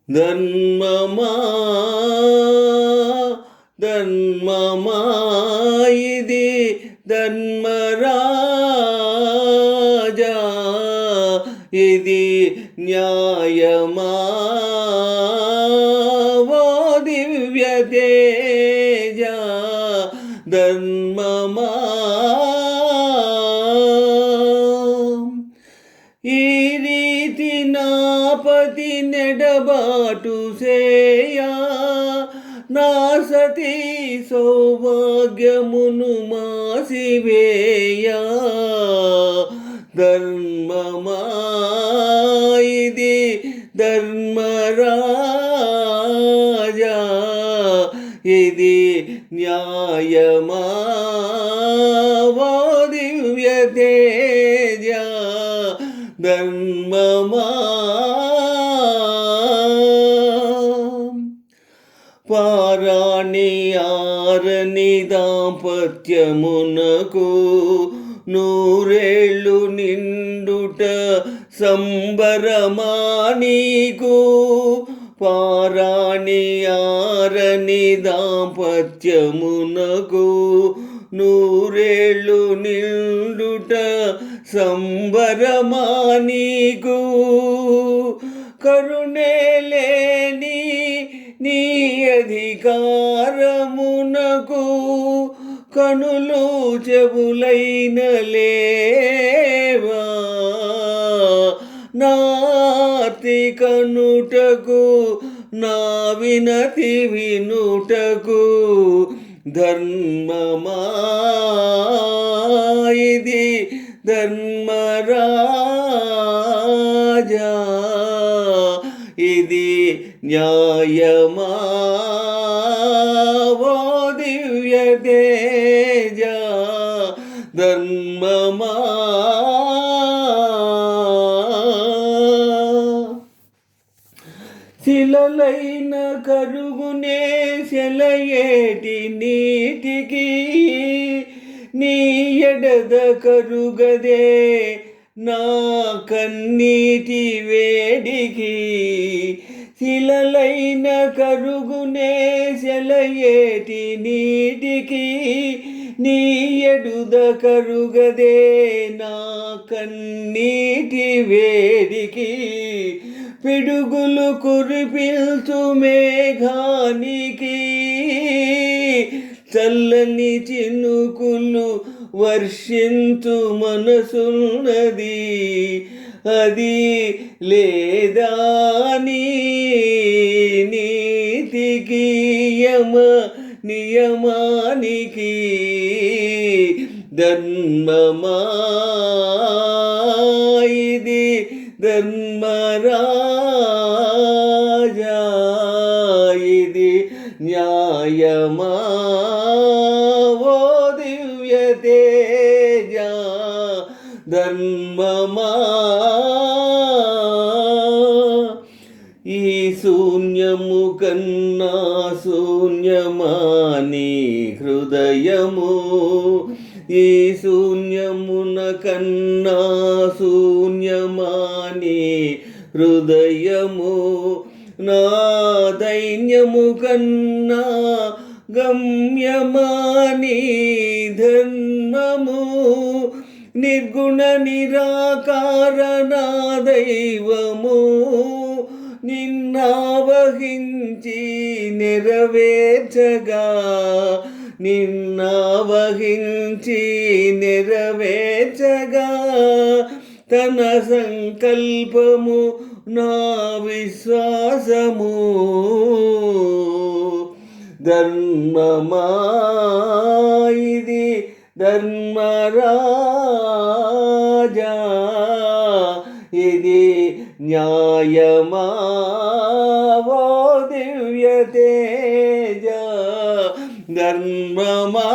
ధర్మమా ధర్మమా ఇది ధర్మరాజా, ఇది న్యాయమా ఓ దివ్య తేజ, ధర్మమా ఈ రీతి నాపతి నెడబాటు సేయా, నా సతీ సౌభాగ్యమును మాసివేయా. ధర్మమా ఇది ధర్మరాజా, ఇది న్యాయమా ఓ దివ్య తేజ, ధర్మమా. పారాణి ఆరని దాంపత్యమునకు నూరేళ్ళు నిండుట సంబరమా నీకు. పారాణి ఆరని దాంపత్యమునకు నూరేళ్ళు నిండుట సంబరమా నీకు. కరుణే లేని నీ అధికారమునకు కనులు చెవులైన లేవా. నాతి కనుటకు నా వినతి వినుటకు, ధర్మమా ఇది ధర్మరాజా, ఇది న్యాయమా ఓ దివ్య తేజ, ధర్మమా. శిలలైన కరుగునే సెలయేటి నీటికి, నీ ఎడద కరుగదే నా కన్నీటి వేడికి. శిలలైన కరుగునే సెలయేటి నీటికి, నీ ఎడుద కరుగదే నా కన్నీటి వేడికి. పిడుగులు కురిపిల్చు మేఘానికి, చల్లని చినుకులు వర్షించు మనసున్నది. అది లేదా నీ నీతికి నియమానికి. ధర్మమా ఇది ధర్మరాజా, ఇది న్యాయమా ఓ దివ్య తేజ, ధర్మమా. ఈ శూన్యము కన్నా శూన్యమా నీ హృదయము, ఈ శూన్యమున కన్నా శూన్యమా నీ హృదయము. నా దైన్యము కన్నా గమ్యమా నీ ధర్మము. నిర్గుణ నిరాకార నా దైవము, నిన్నావహించి నెరవేర్చగా, నిన్నావహించి నెరవేర్చగా. తన సంకల్పము నా విశ్వాసము, ధర్మమా ఇది ధర్మరాజా, ఇది న్యాయమా ఓ దివ్య తేజ, ధర్మమా.